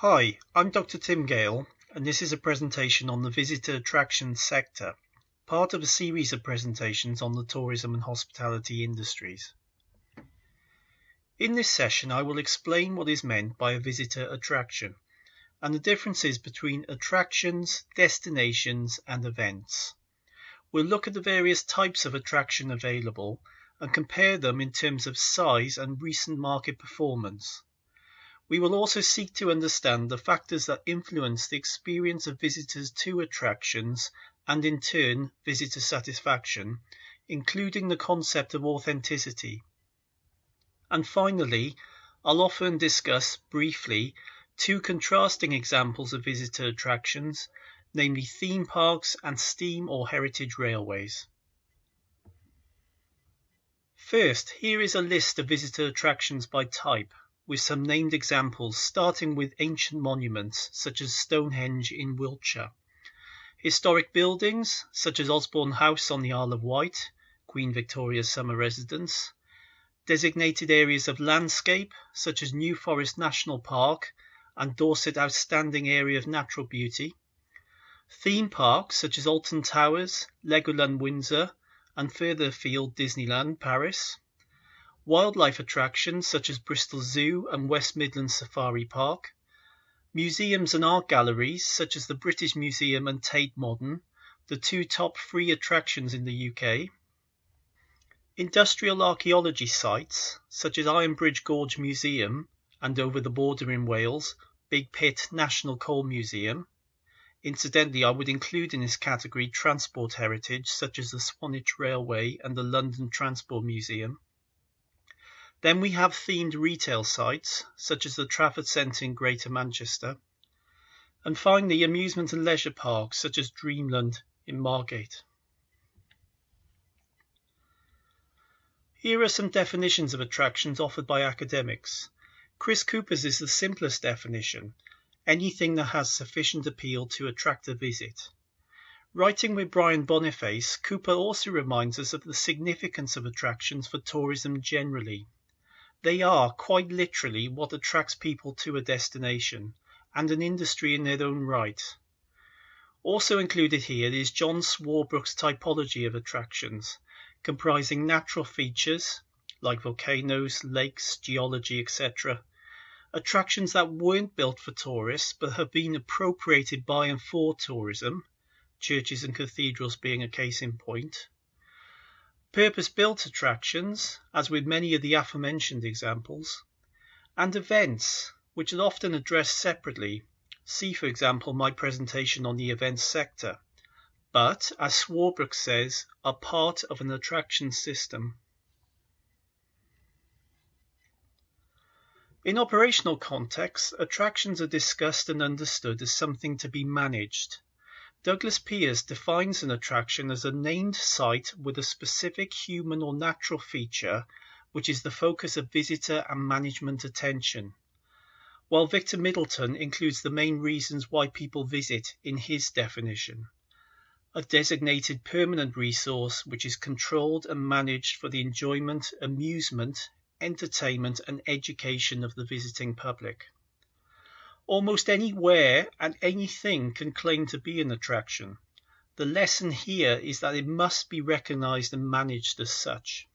Hi, I'm Dr. Tim Gale, and this is a presentation on the visitor attractions sector, part of a series of presentations on the tourism and hospitality industries. In this session, I will explain what is meant by a visitor attraction and the differences between attractions, destinations, and events. We'll look at the various types of attraction available and compare them in terms of size and recent market performance. We will also seek to understand the factors that influence the experience of visitors to attractions and in turn visitor satisfaction, including the concept of authenticity. And finally, I'll offer and discuss briefly two contrasting examples of visitor attractions, namely theme parks and steam or heritage railways. First, here is a list of visitor attractions by type, with some named examples, starting with ancient monuments such as Stonehenge in Wiltshire, historic buildings such as Osborne House on the Isle of Wight, Queen Victoria's summer residence, designated areas of landscape such as New Forest National Park and Dorset Outstanding Area of Natural Beauty, theme parks such as Alton Towers, Legoland Windsor, and further afield Disneyland Paris, wildlife attractions such as Bristol Zoo and West Midlands Safari Park, museums and art galleries such as the British Museum and Tate Modern, the two top free attractions in the UK, industrial archaeology sites such as Ironbridge Gorge Museum and over the border in Wales, Big Pit National Coal Museum. Incidentally, I would include in this category transport heritage such as the Swanage Railway and the London Transport Museum. Then we have themed retail sites, such as the Trafford Centre in Greater Manchester. And finally, amusement and leisure parks, such as Dreamland in Margate. Here are some definitions of attractions offered by academics. Chris Cooper's is the simplest definition, anything that has sufficient appeal to attract a visit. Writing with Brian Boniface, Cooper also reminds us of the significance of attractions for tourism generally. They are, quite literally, what attracts people to a destination, and an industry in their own right. Also included here is John Swarbrick's typology of attractions, comprising natural features, like volcanoes, lakes, geology, etc., attractions that weren't built for tourists, but have been appropriated by and for tourism, churches and cathedrals being a case in point, purpose-built attractions, as with many of the aforementioned examples, and events, which are often addressed separately. See, for example, my presentation on the events sector, but, as Swarbrick says, are part of an attraction system. In operational contexts, attractions are discussed and understood as something to be managed. Douglas Pearce defines an attraction as a named site with a specific human or natural feature which is the focus of visitor and management attention, while Victor Middleton includes the main reasons why people visit in his definition. A designated permanent resource which is controlled and managed for the enjoyment, amusement, entertainment and education of the visiting public. Almost anywhere and anything can claim to be an attraction. The lesson here is that it must be recognized and managed as such.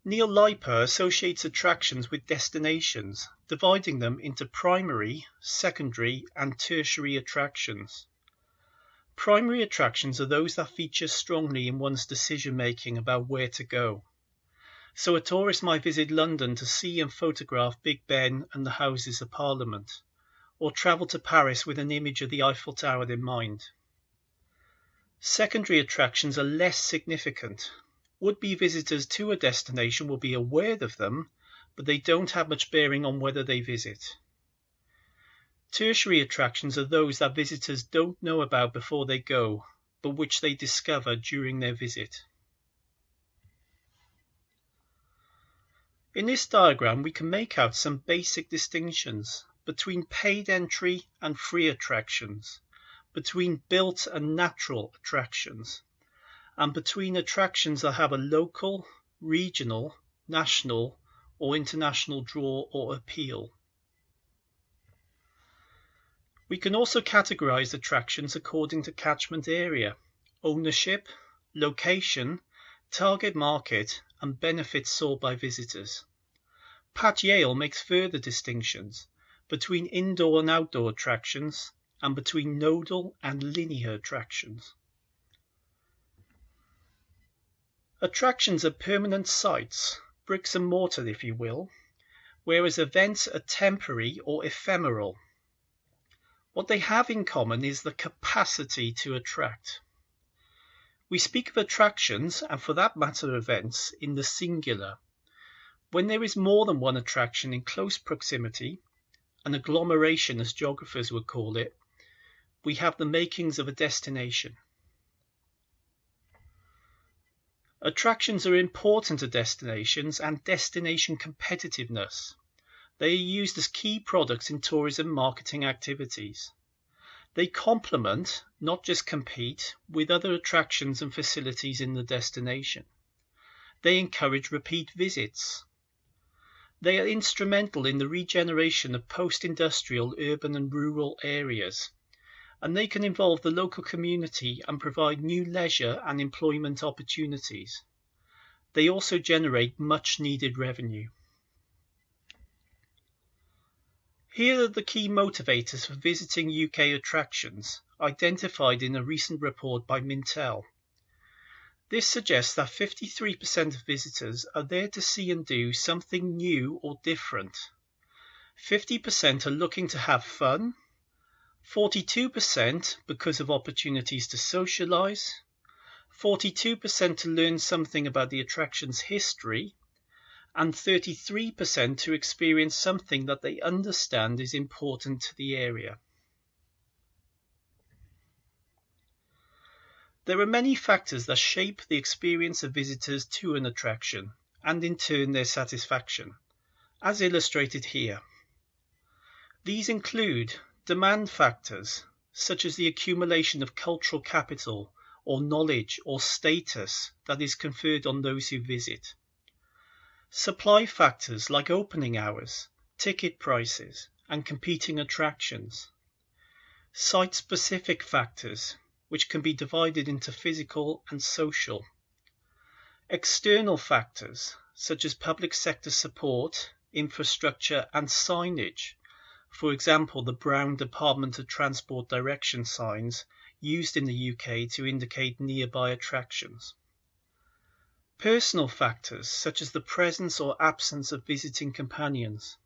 Neil Leiper associates attractions with destinations, dividing them into primary, secondary, and tertiary attractions. Primary attractions are those that feature strongly in one's decision-making about where to go. So a tourist might visit London to see and photograph Big Ben and the Houses of Parliament, or travel to Paris with an image of the Eiffel Tower in mind. Secondary attractions are less significant. Would-be visitors to a destination will be aware of them, but they don't have much bearing on whether they visit. Tertiary attractions are those that visitors don't know about before they go, but which they discover during their visit. In this diagram, we can make out some basic distinctions between paid entry and free attractions, between built and natural attractions, and between attractions that have a local, regional, national, or international draw or appeal. We can also categorize attractions according to catchment area, ownership, location, target market, and benefits sought by visitors. Pat Yale makes further distinctions between indoor and outdoor attractions and between nodal and linear attractions. Attractions are permanent sites, bricks and mortar if you will, whereas events are temporary or ephemeral. What they have in common is the capacity to attract. We speak of attractions, and for that matter events, in the singular. When there is more than one attraction in close proximity, an agglomeration as geographers would call it, we have the makings of a destination. Attractions are important to destinations and destination competitiveness. They are used as key products in tourism marketing activities. They complement, not just compete, with other attractions and facilities in the destination. They encourage repeat visits. They are instrumental in the regeneration of post-industrial urban and rural areas, and they can involve the local community and provide new leisure and employment opportunities. They also generate much needed revenue. Here are the key motivators for visiting UK attractions, identified in a recent report by Mintel. This suggests that 53% of visitors are there to see and do something new or different. 50% are looking to have fun, 42% because of opportunities to socialise, 42% to learn something about the attraction's history, and 33% to experience something that they understand is important to the area. There are many factors that shape the experience of visitors to an attraction, and in turn their satisfaction, as illustrated here. These include demand factors, such as the accumulation of cultural capital or knowledge or status that is conferred on those who visit. Supply factors like opening hours, ticket prices, and competing attractions. Site-specific factors, which can be divided into physical and social. External factors, such as public sector support, infrastructure, and signage. For example, the brown Department of Transport direction signs used in the UK to indicate nearby attractions. Personal factors, such as the presence or absence of visiting companions.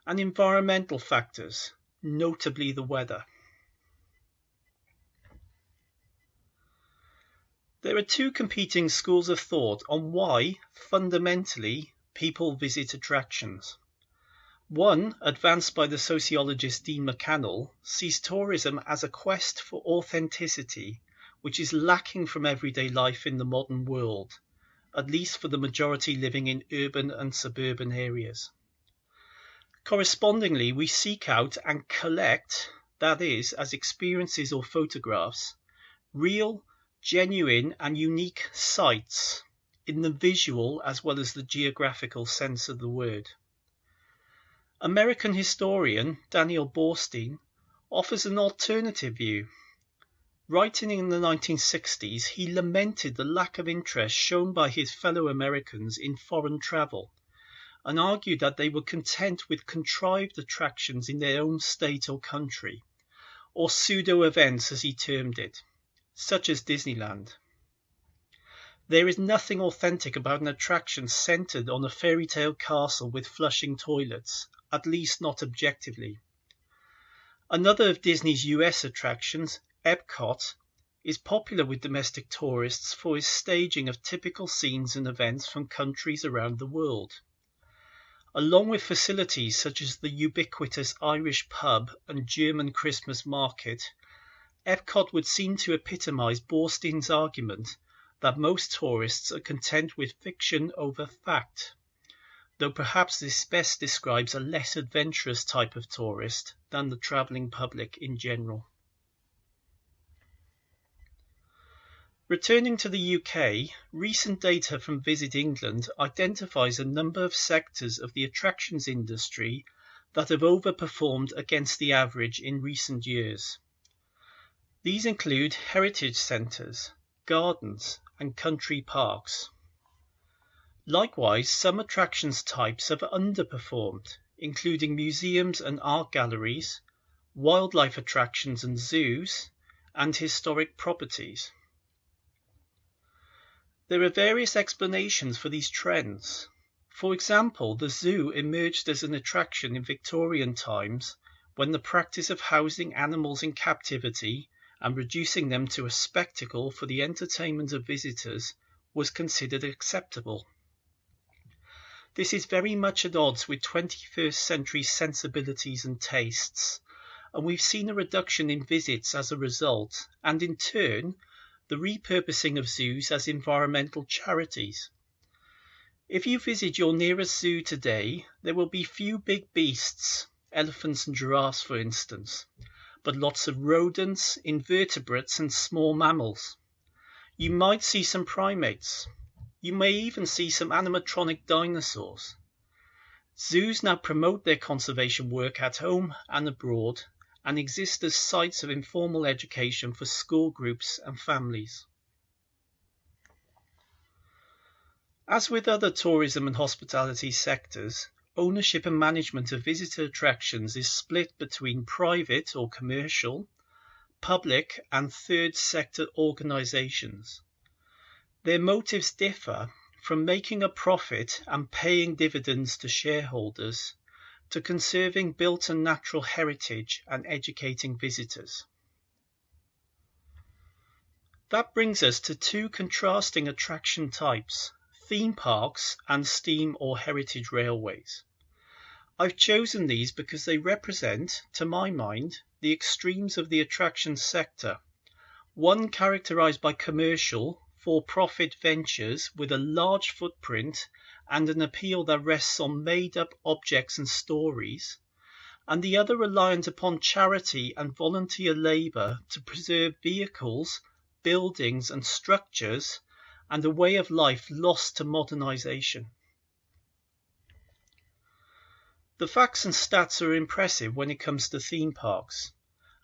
And environmental factors, notably the weather. There are two competing schools of thought on why, fundamentally, people visit attractions. One, advanced by the sociologist Dean McCannell, sees tourism as a quest for authenticity, which is lacking from everyday life in the modern world, at least for the majority living in urban and suburban areas. Correspondingly, we seek out and collect, that is, as experiences or photographs, real, genuine and unique sights in the visual as well as the geographical sense of the word. American historian Daniel Borstein offers an alternative view. Writing in the 1960s, he lamented the lack of interest shown by his fellow Americans in foreign travel and argued that they were content with contrived attractions in their own state or country, or pseudo-events as he termed it, such as Disneyland. There is nothing authentic about an attraction centered on a fairy tale castle with flushing toilets, at least not objectively. Another of Disney's US attractions, Epcot, is popular with domestic tourists for its staging of typical scenes and events from countries around the world. Along with facilities such as the ubiquitous Irish pub and German Christmas market, Epcot would seem to epitomize Borstein's argument that most tourists are content with fiction over fact, though perhaps this best describes a less adventurous type of tourist than the travelling public in general. Returning to the UK, recent data from Visit England identifies a number of sectors of the attractions industry that have overperformed against the average in recent years. These include heritage centres, gardens, and country parks. Likewise, some attractions types have underperformed, including museums and art galleries, wildlife attractions and zoos, and historic properties. There are various explanations for these trends. For example, the zoo emerged as an attraction in Victorian times when the practice of housing animals in captivity and reducing them to a spectacle for the entertainment of visitors was considered acceptable. This is very much at odds with 21st century sensibilities and tastes, and we've seen a reduction in visits as a result, and in turn, the repurposing of zoos as environmental charities. If you visit your nearest zoo today, there will be few big beasts, elephants and giraffes for instance, but lots of rodents, invertebrates and small mammals. You might see some primates. You may even see some animatronic dinosaurs. Zoos now promote their conservation work at home and abroad and exist as sites of informal education for school groups and families. As with other tourism and hospitality sectors, ownership and management of visitor attractions is split between private or commercial, public and third sector organisations. Their motives differ from making a profit and paying dividends to shareholders to conserving built and natural heritage and educating visitors. That brings us to two contrasting attraction types, theme parks and steam or heritage railways. I've chosen these because they represent, to my mind, the extremes of the attraction sector, one characterized by commercial, for-profit ventures with a large footprint and an appeal that rests on made-up objects and stories, and the other reliant upon charity and volunteer labour to preserve vehicles, buildings and structures, and a way of life lost to modernisation. The facts and stats are impressive when it comes to theme parks.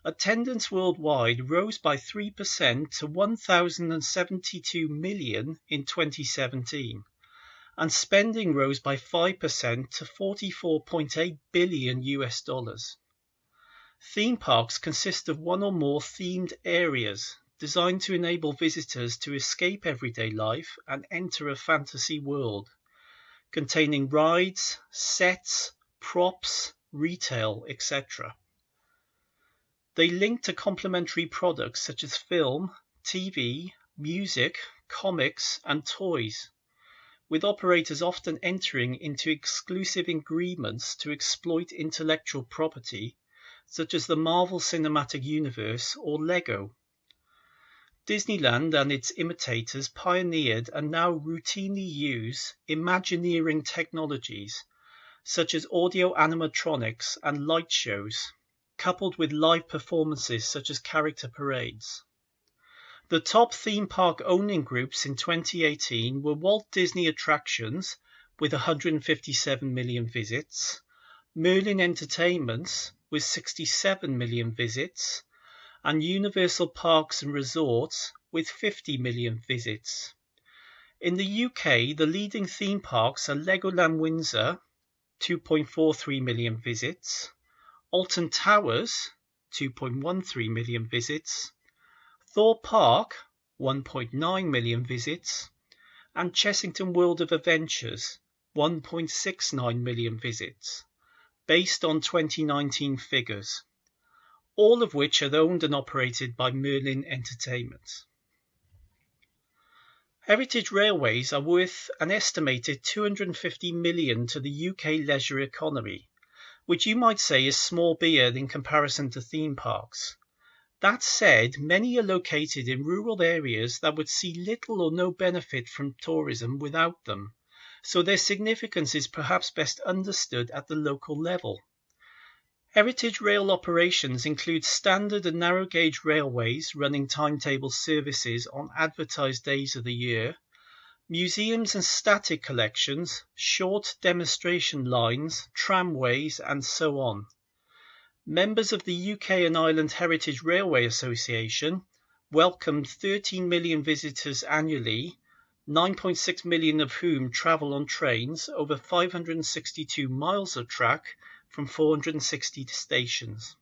Attendance worldwide rose by 3% to 1,072 million in 2017, and spending rose by 5% to $44.8 billion US dollars. Theme parks consist of one or more themed areas designed to enable visitors to escape everyday life and enter a fantasy world, containing rides, sets, props, retail, etc. They link to complementary products such as film, TV, music, comics, and toys, with operators often entering into exclusive agreements to exploit intellectual property, such as the Marvel Cinematic Universe or Lego. Disneyland and its imitators pioneered and now routinely use Imagineering technologies, such as audio animatronics and light shows, coupled with live performances such as character parades. The top theme park owning groups in 2018 were Walt Disney Attractions with 157 million visits, Merlin Entertainments with 67 million visits, and Universal Parks and Resorts with 50 million visits. In the UK, the leading theme parks are Legoland Windsor, 2.43 million visits, Alton Towers, 2.13 million visits, Thorpe Park, 1.9 million visits, and Chessington World of Adventures, 1.69 million visits, based on 2019 figures, all of which are owned and operated by Merlin Entertainments. Heritage railways are worth an estimated 250 million to the UK leisure economy, which you might say is small beer in comparison to theme parks. That said, many are located in rural areas that would see little or no benefit from tourism without them, so their significance is perhaps best understood at the local level. Heritage rail operations include standard and narrow gauge railways running timetable services on advertised days of the year, museums and static collections, short demonstration lines, tramways, and so on. Members of the UK and Ireland Heritage Railway Association welcomed 13 million visitors annually, 9.6 million of whom travel on trains over 562 miles of track from 460 stations.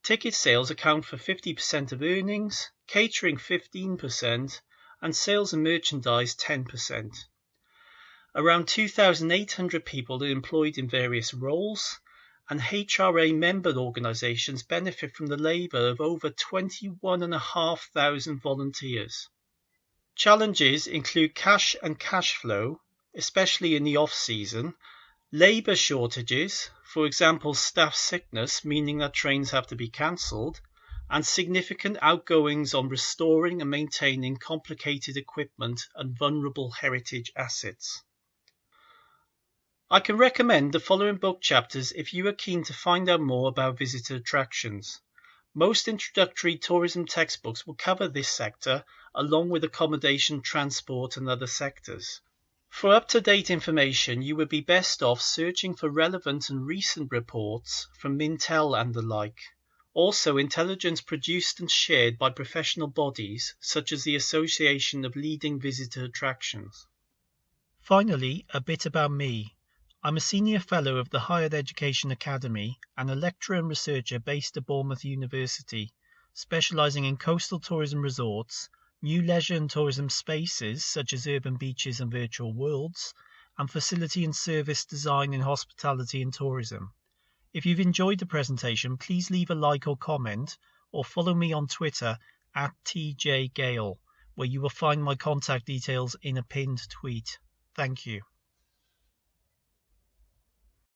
Ticket sales account for 50% of earnings, catering 15%, and sales and merchandise 10%. Around 2,800 people are employed in various roles, and HRA member organisations benefit from the labour of over 21,500 volunteers. Challenges include cash and cash flow, especially in the off-season, labour shortages, for example staff sickness meaning that trains have to be cancelled, and significant outgoings on restoring and maintaining complicated equipment and vulnerable heritage assets. I can recommend the following book chapters if you are keen to find out more about visitor attractions. Most introductory tourism textbooks will cover this sector, along with accommodation, transport, and other sectors. For up-to-date information, you would be best off searching for relevant and recent reports from Mintel and the like. Also, intelligence produced and shared by professional bodies, such as the Association of Leading Visitor Attractions. Finally, a bit about me. I'm a Senior Fellow of the Higher Education Academy and a lecturer and researcher based at Bournemouth University, specialising in coastal tourism resorts, new leisure and tourism spaces such as urban beaches and virtual worlds, and facility and service design in hospitality and tourism. If you've enjoyed the presentation, please leave a like or comment, or follow me on Twitter at TJGale, where you will find my contact details in a pinned tweet. Thank you.